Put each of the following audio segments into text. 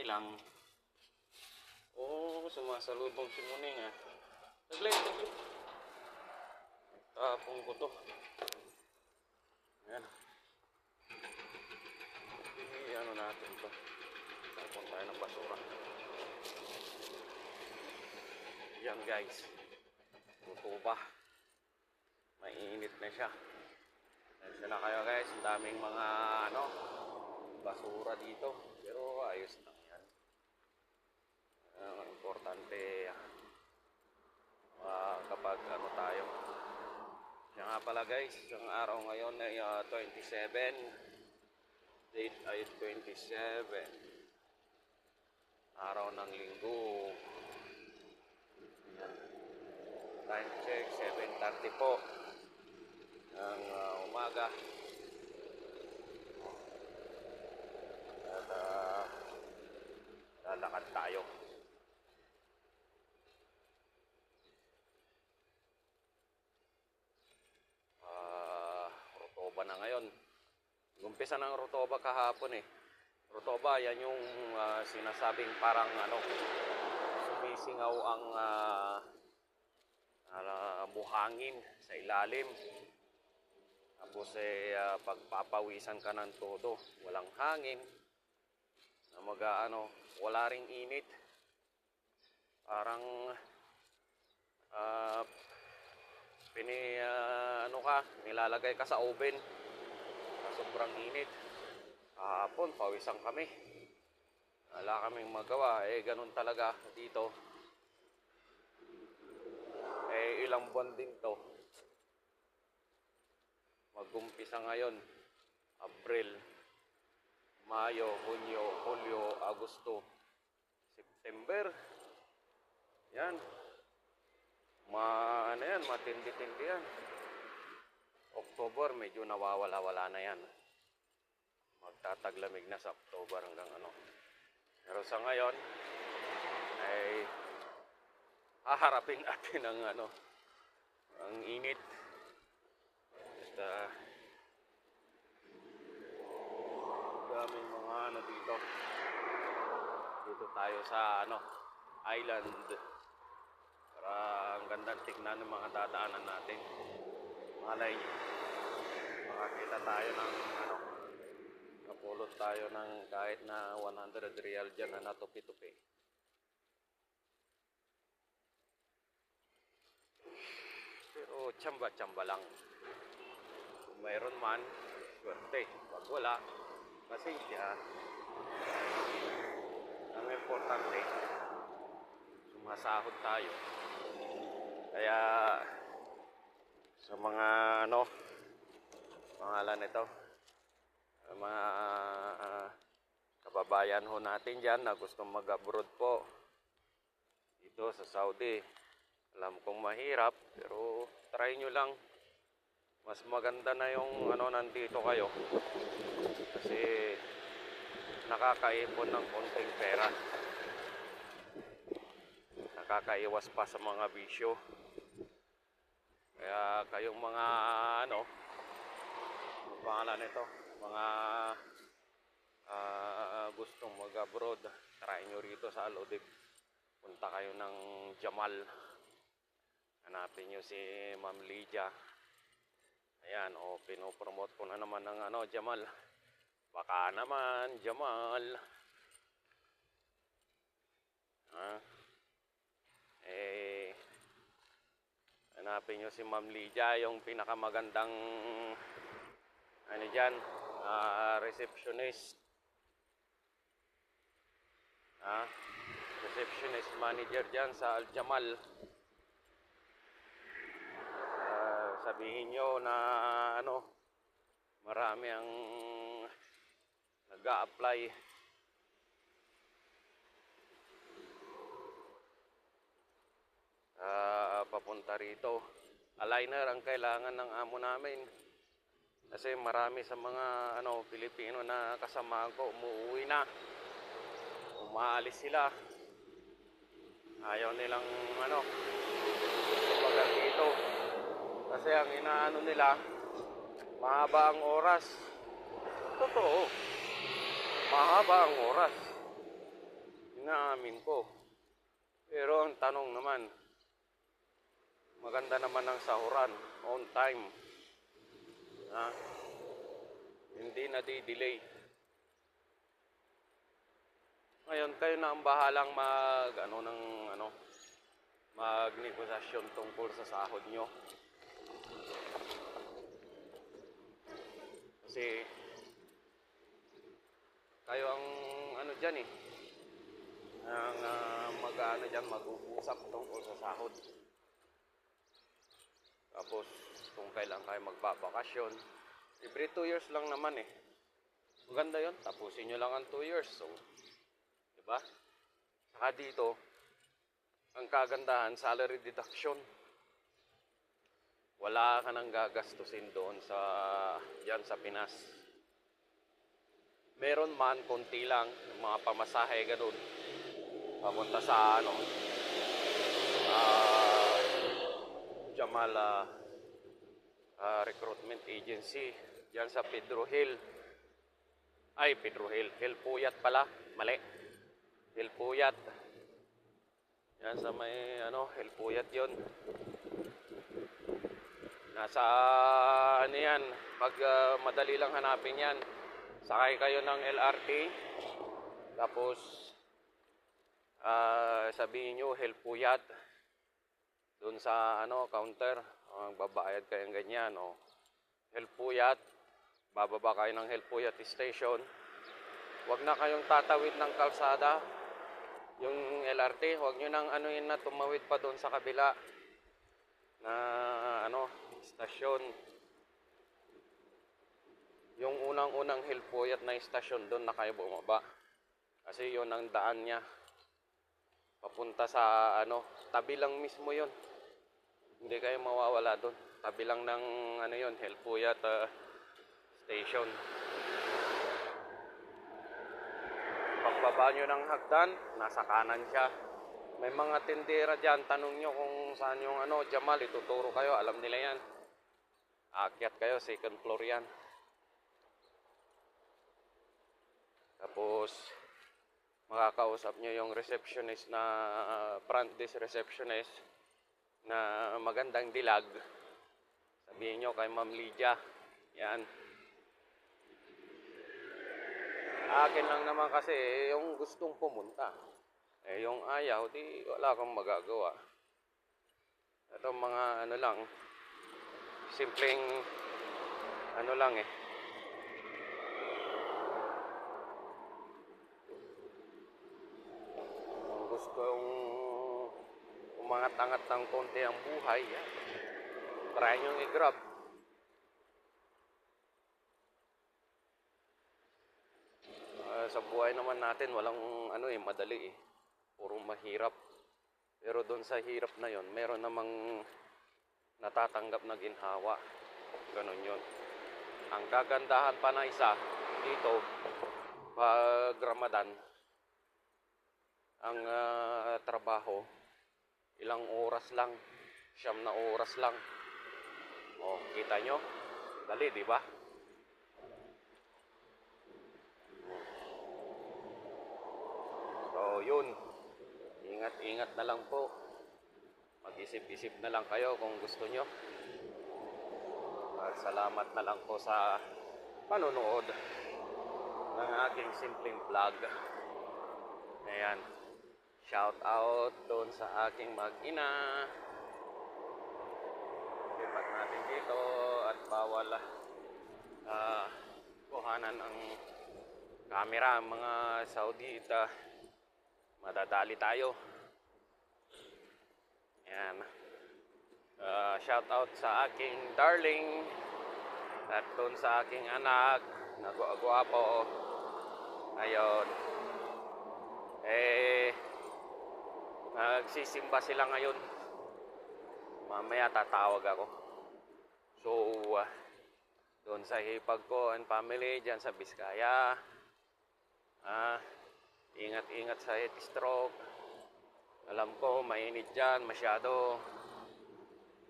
lang. Oo, sumasalubong si Muning ah. Taglit. Tapong ko to. Ayan. Ano natin to. Tapon tayo ng basura. Yan guys. Luto ba? Mainit na siya. Ayos na kayo guys. Ang daming mga basura dito. Pero ayos lang yan. Importante kapag tayo. Siya nga pala guys. Ang araw ngayon ay 27. Date ay 27. Araw ng linggo. Yan. Time check 7:30 po ng umaga. At lalakad tayo. Rotoba na ngayon. Umpisa ng Rotoba kahapon eh. Rotoba yan yung sinasabing parang sumisingaw ang buhangin sa ilalim. Tapos pagpapawisan ka ng todo, walang hangin. Wala ring init. Parang nilalagay ka sa oven. Sobrang init. Kahapon, pawisan kami. Wala kaming magawa. Ganun talaga dito. Ilang buwan din to. Mag-umpisa ngayon. Abril, Mayo, Hunyo, Hulyo, Agosto, September. Yan. Matindi-tindi yan. October, medyo nawawala-wala na yan. Magtataglamig na sa October hanggang Pero sa ngayon, ay haharapin natin ang init. Basta, daming mga dito. Dito tayo sa island. Para ang gandang tignan ng mga dadaanan natin. Malay nyo. Makakita tayo ng napulot tayo ng kahit na 100 real dyan na natupi-tupi. Pero tsamba-tsamba lang. Kung mayroon man, swerte. Pag wala, pasensya. Ang importante, sumasahod tayo. Kaya sa mga pangalan nito, mga kababayan ho natin dyan na gustong mag-abroad po dito sa Saudi. Alam kong mahirap, pero try nyo lang. Mas maganda na yung nandito kayo. Kasi nakakaipon ng konting pera. Nakakaiwas pa sa mga bisyo. Kaya kayong mga pangalan nito, mga gustong mag-abroad, try nyo rito sa Alodib. Punta kayo ng Jamal. Hanapin nyo si Ma'am Lydia. Ayan, pinopromote ko na naman ng Jamal. Baka naman, Jamal. Hanapin nyo si Ma'am Lydia, yung pinakamagandang receptionist. Receptionist manager dyan sa Al Jamal. Sabihin nyo na marami ang nag-a-apply. Papunta rito. Aligner ang kailangan ng amo namin. Kasi marami sa mga Pilipino na kasama ko umuwi na. Umaalis sila. Ayaw nilang tumagal dito. Kasi ang nila, mahaba ang oras. Totoo. Mahaba ang oras. inaamin ko. Pero ang tanong naman, maganda naman ang sahuran, on time. Hindi na di-delay. Ngayon, kayo na ang bahalang magnegosasyon tungkol sa sahod nyo. Kasi kayo ang dyan ang mag-uusap tungkol sa sahod. Tapos kung kailan kayo magbabakasyon, every 2 years lang naman maganda yon, tapusin nyo lang ang 2 years. So, diba? Saka dito ang kagandahan, salary deduction. Wala ka nang gagastusin doon dyan sa Pinas. Meron man, konti lang, mga pamasahe ganun. Papunta sa Jamal Recruitment Agency, dyan sa Pedro Hill. Hilpuyat pala, mali. Hilpuyat. Yan sa may Hilpuyat yon. Nasa yan, pag madali lang hanapin yan. Sakay kayo ng LRT, tapos sabihin nyo Hilpuyat. Doon sa counter, magbabayad kayong ganyan, Hilpuyat. Bababa kayo ng Hilpuyat station. Huwag na kayong tatawid ng kalsada. Yung LRT, huwag nyo nang na tumawid pa doon sa kabila na stasyon. Yung unang-unang Hilpuyat na stasyon, doon na kayo bumaba. Kasi yun ang daan niya. Papunta sa tabi lang mismo yun. Hindi kayo mawawala doon. Tabi lang ng Hilpuyat station. Pagbaba nyo ng hagdan, nasa kanan siya. May mga tindera dyan, tanong nyo kung saan yung Jamal, ituturo kayo, alam nila yan. Aakyat kayo, 2nd floor yan. Tapos makakausap nyo yung receptionist na front desk receptionist na magandang dilag. Sabihin nyo kay Ma'am Lydia. Yan. Akin lang naman kasi yung gustong pumunta. Yung ayaw, di wala kang magagawa. Ito mga lang, simpleng lang Kung gustong umangat-angat ng konti ang buhay, try nyo i-grab. Sa buhay naman natin, walang madali Puro mahirap. Pero doon sa hirap na yon, meron namang natatanggap na ginhawa. Ganun yun. Ang kagandahan pa na isa, dito, pag Ramadan, ang trabaho, ilang oras lang, 9 na oras lang. Kita nyo? Dali, di ba? So, yun. Ingat-ingat na lang po. Mag-isip-isip na lang kayo kung gusto nyo. Salamat na lang po sa panonood ng aking simpleng vlog. Ayan. Shout out doon sa aking mag-ina. Lipat natin dito at bawal kuhanan ang camera. Mga Saudi madadali tayo. Ayan. Shout out sa aking darling at doon sa aking anak na gwapo. Ayun. Nagsisimba sila ngayon. Mamaya tatawag ako. So, doon sa hipag ko and family dyan sa Biskaya. Ingat-ingat sa heat stroke. Alam ko, mainit dyan, masyado.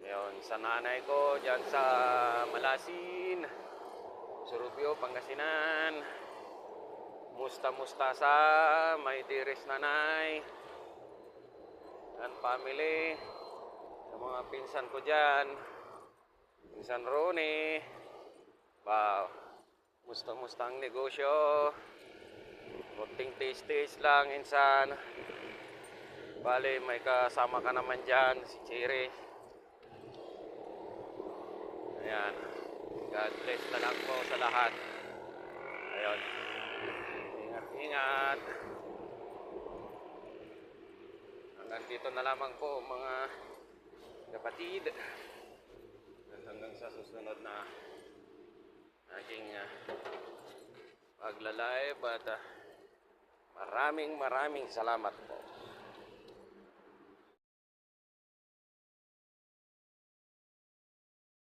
Ngayon, sa nanay ko, dyan sa Malasin, Surubio, Pangasinan. Musta sa my dearest nanay and family, sa mga pinsan ko dyan, pinsan Ronnie. Wow, musta ang negosyo? Kunting taste lang insan. Bale, may kasama ka naman dyan, si Cherry. Ayan, God bless na lang po sa lahat. Ayun, ingat. Hanggang dito na lamang po mga kapatid. Hanggang sa susunod na aking paglalive at maraming salamat po.